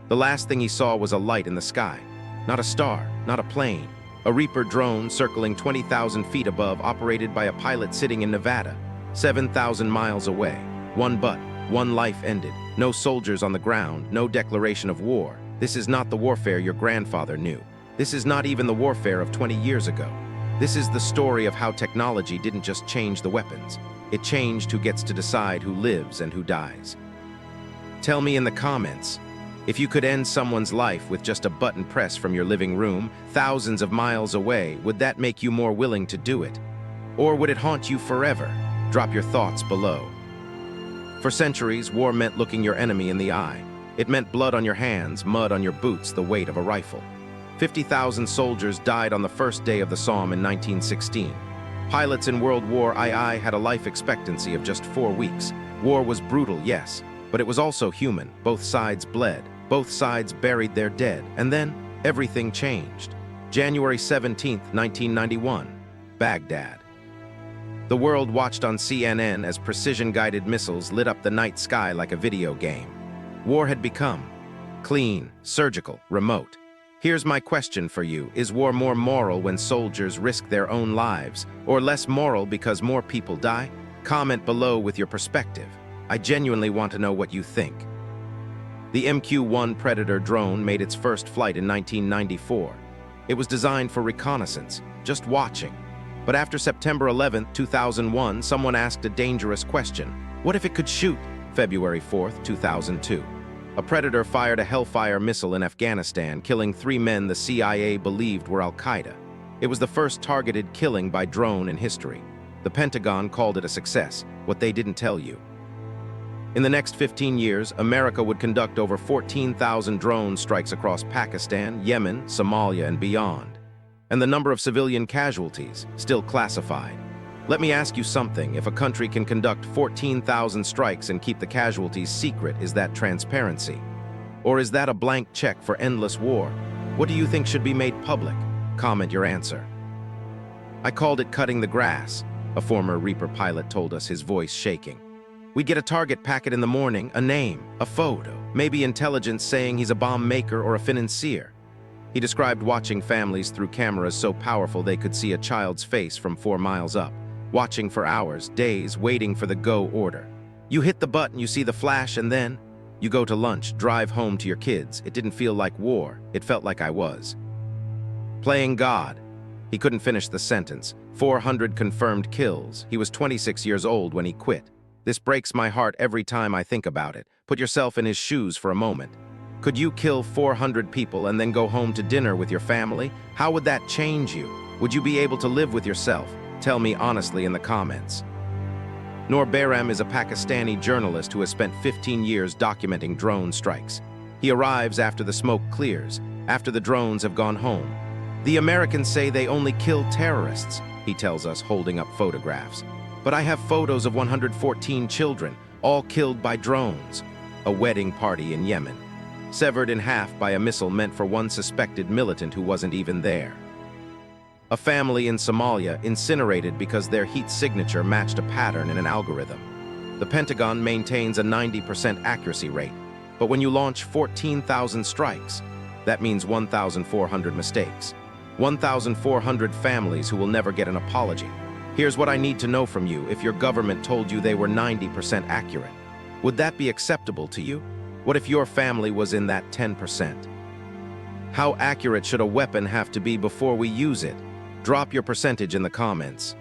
The last thing he saw was a light in the sky. Not a star, not a plane. A Reaper drone circling 20,000 feet above, operated by a pilot sitting in Nevada, 7,000 miles away. One life ended. No soldiers on the ground, no declaration of war. This is not the warfare your grandfather knew. This is not even the warfare of 20 years ago. This is the story of how technology didn't just change the weapons. It changed who gets to decide who lives and who dies. Tell me in the comments, if you could end someone's life with just a button press from your living room, thousands of miles away, would that make you more willing to do it? Or would it haunt you forever? Drop your thoughts below. For centuries, war meant looking your enemy in the eye. It meant blood on your hands, mud on your boots, the weight of a rifle. 50,000 soldiers died on the first day of the Somme in 1916. Pilots in World War II had a life expectancy of just 4 weeks. War was brutal, yes, but it was also human. Both sides bled. Both sides buried their dead. And then, everything changed. January 17, 1991, Baghdad. The world watched on CNN as precision-guided missiles lit up the night sky like a video game. War had become clean, surgical, remote. Here's my question for you. Is war more moral when soldiers risk their own lives, or less moral because more people die? Comment below with your perspective. I genuinely want to know what you think. The MQ-1 Predator drone made its first flight in 1994. It was designed for reconnaissance, just watching. But after September 11, 2001, someone asked a dangerous question. What if it could shoot? February 4, 2002. A Predator fired a Hellfire missile in Afghanistan, killing 3 men the CIA believed were Al-Qaeda. It was the first targeted killing by drone in history. The Pentagon called it a success, what they didn't tell you. In the next 15 years, America would conduct over 14,000 drone strikes across Pakistan, Yemen, Somalia, and beyond. And the number of civilian casualties, still classified. Let me ask you something. If a country can conduct 14,000 strikes and keep the casualties secret, is that transparency? Or is that a blank check for endless war? What do you think should be made public? Comment your answer. I called it cutting the grass, a former Reaper pilot told us, his voice shaking. We get a target packet in the morning, a name, a photo, maybe intelligence saying he's a bomb maker or a financier. He described watching families through cameras so powerful they could see a child's face from 4 miles up, watching for hours, days, waiting for the go order. You hit the button, you see the flash, and then you go to lunch, drive home to your kids. It didn't feel like war. It felt like I was playing God. He couldn't finish the sentence. 400 confirmed kills. He was 26 years old when he quit. This breaks my heart every time I think about it. Put yourself in his shoes for a moment. Could you kill 400 people and then go home to dinner with your family? How would that change you? Would you be able to live with yourself? Tell me honestly in the comments. Noor Bayram is a Pakistani journalist who has spent 15 years documenting drone strikes. He arrives after the smoke clears, after the drones have gone home. The Americans say they only kill terrorists, he tells us, holding up photographs. But I have photos of 114 children, all killed by drones. A wedding party in Yemen, severed in half by a missile meant for one suspected militant who wasn't even there. A family in Somalia incinerated because their heat signature matched a pattern in an algorithm. The Pentagon maintains a 90% accuracy rate, but when you launch 14,000 strikes, that means 1,400 mistakes. 1,400 families who will never get an apology. Here's what I need to know from you. If your government told you they were 90% accurate, would that be acceptable to you? What if your family was in that 10%? How accurate should a weapon have to be before we use it? Drop your percentage in the comments.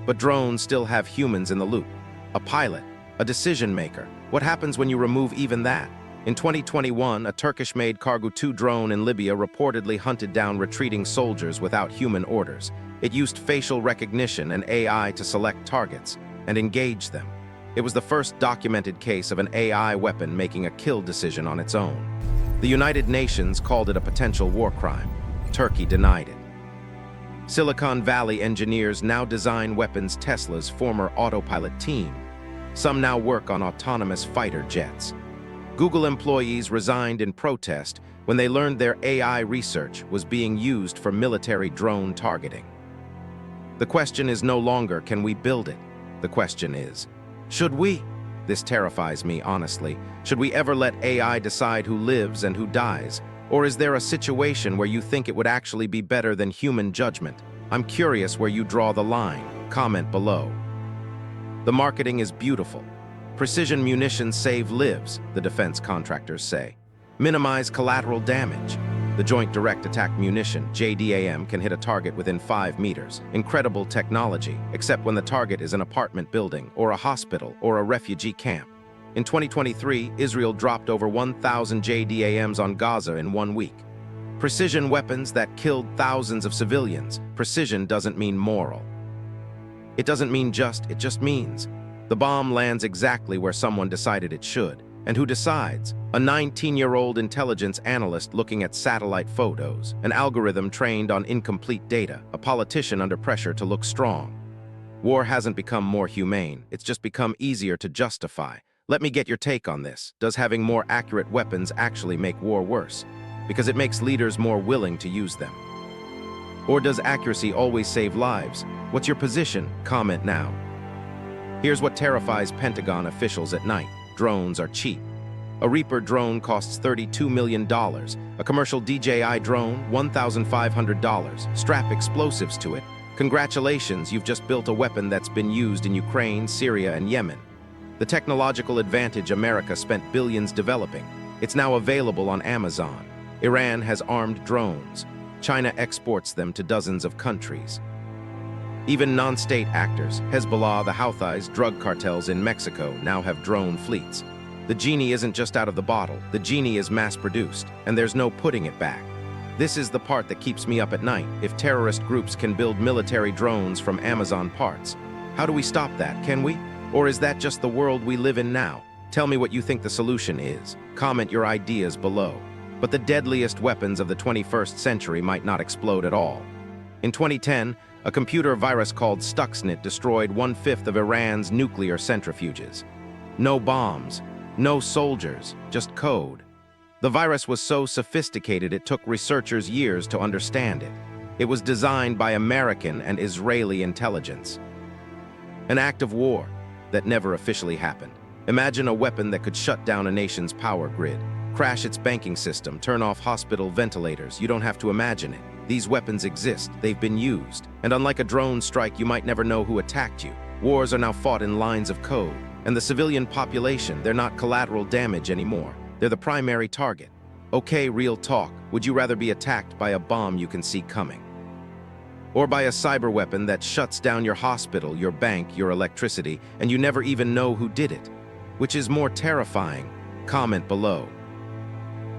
But drones still have humans in the loop. A pilot, a decision maker. What happens when you remove even that? In 2021, a Turkish-made Kargu-2 drone in Libya reportedly hunted down retreating soldiers without human orders. It used facial recognition and AI to select targets and engage them. It was the first documented case of an AI weapon making a kill decision on its own. The United Nations called it a potential war crime. Turkey denied it. Silicon Valley engineers now design weapons Tesla's former autopilot team. Some now work on autonomous fighter jets. Google employees resigned in protest when they learned their AI research was being used for military drone targeting. The question is no longer, can we build it? The question is, should we? This terrifies me, honestly. Should we ever let AI decide who lives and who dies? Or is there a situation where you think it would actually be better than human judgment? I'm curious where you draw the line. Comment below. The marketing is beautiful. Precision munitions save lives, the defense contractors say. Minimize collateral damage. The Joint Direct Attack Munition, JDAM, can hit a target within 5 meters. Incredible technology, except when the target is an apartment building, or a hospital, or a refugee camp. In 2023, Israel dropped over 1,000 JDAMs on Gaza in 1 week. Precision weapons that killed thousands of civilians. Precision doesn't mean moral. It doesn't mean just, it just means. The bomb lands exactly where someone decided it should. And who decides? A 19-year-old intelligence analyst looking at satellite photos, an algorithm trained on incomplete data, a politician under pressure to look strong. War hasn't become more humane, it's just become easier to justify. Let me get your take on this. Does having more accurate weapons actually make war worse? Because it makes leaders more willing to use them. Or does accuracy always save lives? What's your position? Comment now. Here's what terrifies Pentagon officials at night. Drones are cheap. A Reaper drone costs $32 million. A commercial DJI drone, $1,500. Strap explosives to it. Congratulations, you've just built a weapon that's been used in Ukraine, Syria, and Yemen. The technological advantage America spent billions developing. It's now available on Amazon. Iran has armed drones. China exports them to dozens of countries. Even non-state actors, Hezbollah, the Houthis, drug cartels in Mexico, now have drone fleets. The genie isn't just out of the bottle, the genie is mass-produced, and there's no putting it back. This is the part that keeps me up at night. If terrorist groups can build military drones from Amazon parts, how do we stop that, can we? Or is that just the world we live in now? Tell me what you think the solution is. Comment your ideas below. But the deadliest weapons of the 21st century might not explode at all. In 2010, a computer virus called Stuxnet destroyed 1/5 of Iran's nuclear centrifuges. No bombs, no soldiers, just code. The virus was so sophisticated it took researchers years to understand it. It was designed by American and Israeli intelligence. An act of war that never officially happened. Imagine a weapon that could shut down a nation's power grid, crash its banking system, turn off hospital ventilators. You don't have to imagine it. These weapons exist, they've been used. And unlike a drone strike, you might never know who attacked you. Wars are now fought in lines of code. And the civilian population, they're not collateral damage anymore. They're the primary target. Okay, real talk. Would you rather be attacked by a bomb you can see coming? Or by a cyber weapon that shuts down your hospital, your bank, your electricity, and you never even know who did it? Which is more terrifying? Comment below.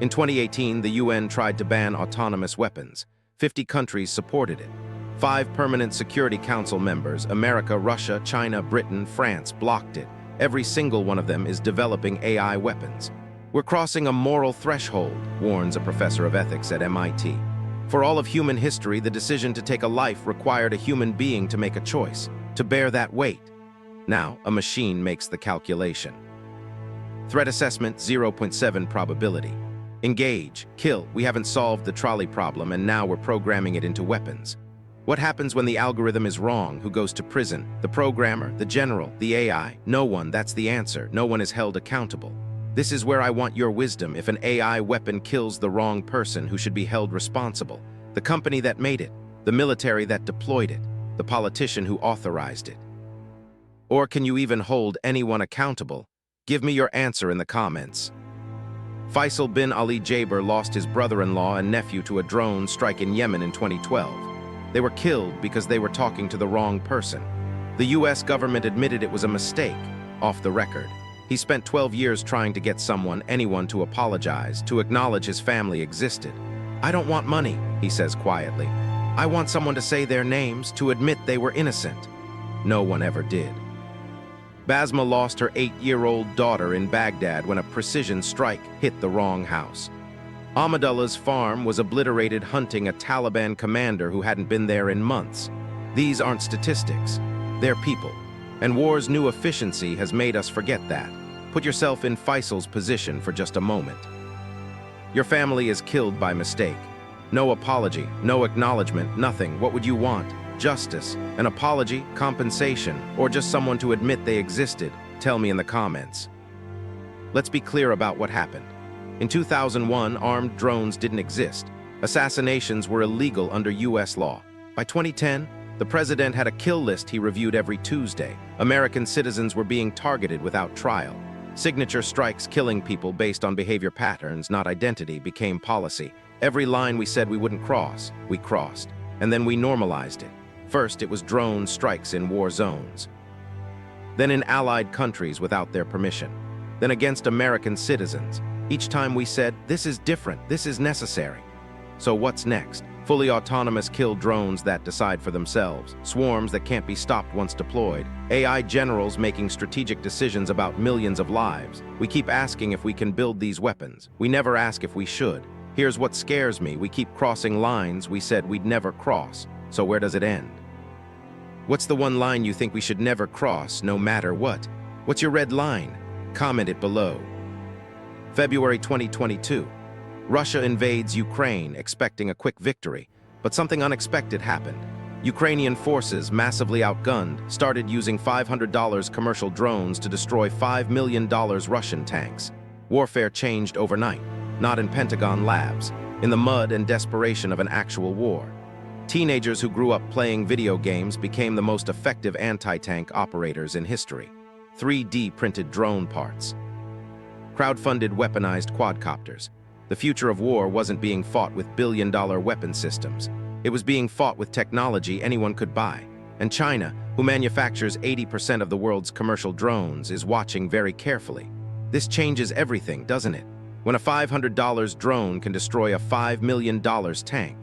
In 2018, the UN tried to ban autonomous weapons. 50 countries supported it. 5 permanent Security Council members, America, Russia, China, Britain, France, blocked it. Every single one of them is developing AI weapons. We're crossing a moral threshold, warns a professor of ethics at MIT. For all of human history, the decision to take a life required a human being to make a choice, to bear that weight. Now, a machine makes the calculation. Threat assessment, 0.7 probability. Engage, kill. We haven't solved the trolley problem, and now we're programming it into weapons. What happens when the algorithm is wrong? Who goes to prison? The programmer, the general, the AI? No one, that's the answer. No one is held accountable. This is where I want your wisdom. If an AI weapon kills the wrong person, who should be held responsible? The company that made it, the military that deployed it, the politician who authorized it. Or can you even hold anyone accountable? Give me your answer in the comments. Faisal bin Ali Jaber lost his brother-in-law and nephew to a drone strike in Yemen in 2012. They were killed because they were talking to the wrong person. The US government admitted it was a mistake, off the record. He spent 12 years trying to get anyone to apologize, to acknowledge his family existed. I don't want money, he says quietly. I want someone to say their names, to admit they were innocent. No one ever did. Basma lost her 8-year-old daughter in Baghdad when a precision strike hit the wrong house. Ahmadullah's farm was obliterated hunting a Taliban commander who hadn't been there in months. These aren't statistics, they're people. And war's new efficiency has made us forget that. Put yourself in Faisal's position for just a moment. Your family is killed by mistake. No apology, no acknowledgement, nothing. What would you want? Justice, an apology, compensation, or just someone to admit they existed? Tell me in the comments. Let's be clear about what happened. In 2001, armed drones didn't exist. Assassinations were illegal under US law. By 2010, the president had a kill list he reviewed every Tuesday. American citizens were being targeted without trial. Signature strikes killing people based on behavior patterns, not identity, became policy. Every line we said we wouldn't cross, we crossed. And then we normalized it. First, it was drone strikes in war zones. Then in allied countries without their permission. Then against American citizens. Each time we said, this is different, this is necessary. So what's next? Fully autonomous kill drones that decide for themselves, swarms that can't be stopped once deployed, AI generals making strategic decisions about millions of lives. We keep asking if we can build these weapons. We never ask if we should. Here's what scares me. We keep crossing lines we said we'd never cross. So where does it end? What's the one line you think we should never cross, no matter what? What's your red line? Comment it below. February 2022. Russia invades Ukraine, expecting a quick victory, but something unexpected happened. Ukrainian forces, massively outgunned, started using $500 commercial drones to destroy $5 million Russian tanks. Warfare changed overnight, not in Pentagon labs, in the mud and desperation of an actual war. Teenagers who grew up playing video games became the most effective anti-tank operators in history. 3D printed drone parts. Crowdfunded weaponized quadcopters. The future of war wasn't being fought with billion-dollar weapon systems. It was being fought with technology anyone could buy. And China, who manufactures 80% of the world's commercial drones, is watching very carefully. This changes everything, doesn't it? When a $500 drone can destroy a $5 million tank,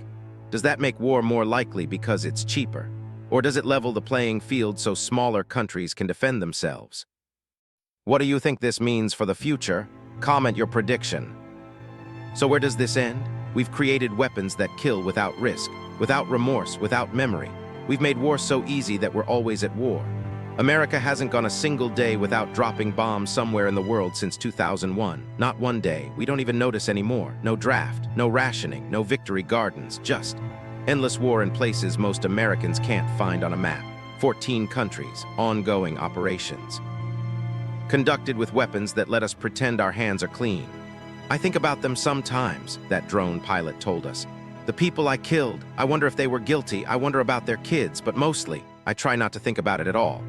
does that make war more likely because it's cheaper? Or does it level the playing field so smaller countries can defend themselves? What do you think this means for the future? Comment your prediction. So where does this end? We've created weapons that kill without risk, without remorse, without memory. We've made war so easy that we're always at war. America hasn't gone a single day without dropping bombs somewhere in the world since 2001. Not one day. We don't even notice anymore. No draft, no rationing, no victory gardens, just endless war in places most Americans can't find on a map. 14 countries, ongoing operations. Conducted with weapons that let us pretend our hands are clean. I think about them sometimes, that drone pilot told us. The people I killed, I wonder if they were guilty, I wonder about their kids, but mostly, I try not to think about it at all.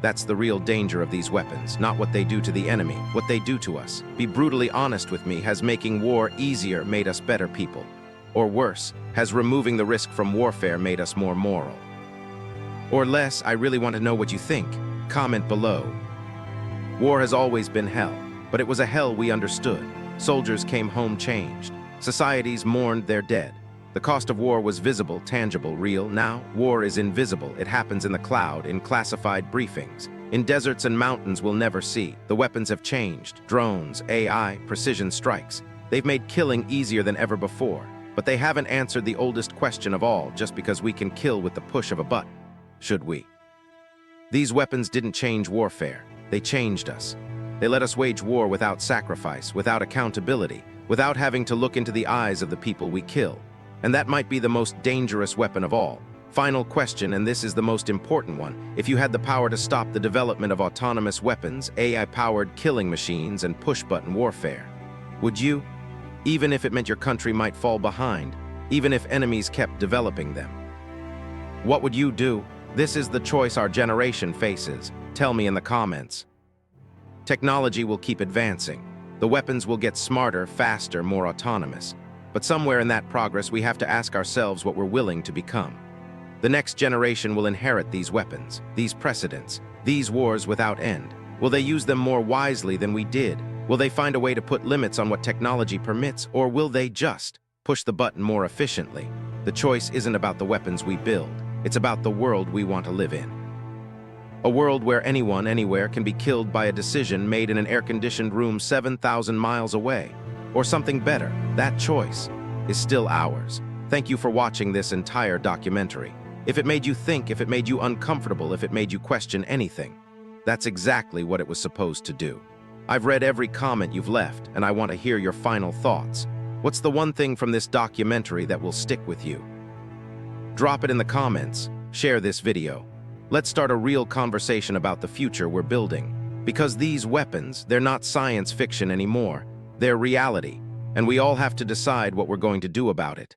That's the real danger of these weapons, not what they do to the enemy, what they do to us. Be brutally honest with me, has making war easier made us better people? Or worse, has removing the risk from warfare made us more moral? Or less, I really want to know what you think. Comment below. War has always been hell, but it was a hell we understood. Soldiers came home changed. Societies mourned their dead. The cost of war was visible, tangible, real. Now, war is invisible. It happens in the cloud, in classified briefings. In deserts and mountains we'll never see. The weapons have changed. Drones, AI, precision strikes. They've made killing easier than ever before. But they haven't answered the oldest question of all, just because we can kill with the push of a button. Should we? These weapons didn't change warfare. They changed us. They let us wage war without sacrifice, without accountability, without having to look into the eyes of the people we kill. And that might be the most dangerous weapon of all. Final question, and this is the most important one. If you had the power to stop the development of autonomous weapons, AI-powered killing machines, and push-button warfare, would you? Even if it meant your country might fall behind, even if enemies kept developing them. What would you do? This is the choice our generation faces. Tell me in the comments. Technology will keep advancing. The weapons will get smarter, faster, more autonomous. But somewhere in that progress, we have to ask ourselves what we're willing to become. The next generation will inherit these weapons, these precedents, these wars without end. Will they use them more wisely than we did? Will they find a way to put limits on what technology permits, or will they just push the button more efficiently? The choice isn't about the weapons we build. It's about the world we want to live in. A world where anyone, anywhere can be killed by a decision made in an air-conditioned room 7,000 miles away. Or something better. That choice is still ours. Thank you for watching this entire documentary. If it made you think, if it made you uncomfortable, if it made you question anything, that's exactly what it was supposed to do. I've read every comment you've left, and I want to hear your final thoughts. What's the one thing from this documentary that will stick with you? Drop it in the comments. Share this video. Let's start a real conversation about the future we're building. Because these weapons, they're not science fiction anymore. They're reality, and we all have to decide what we're going to do about it.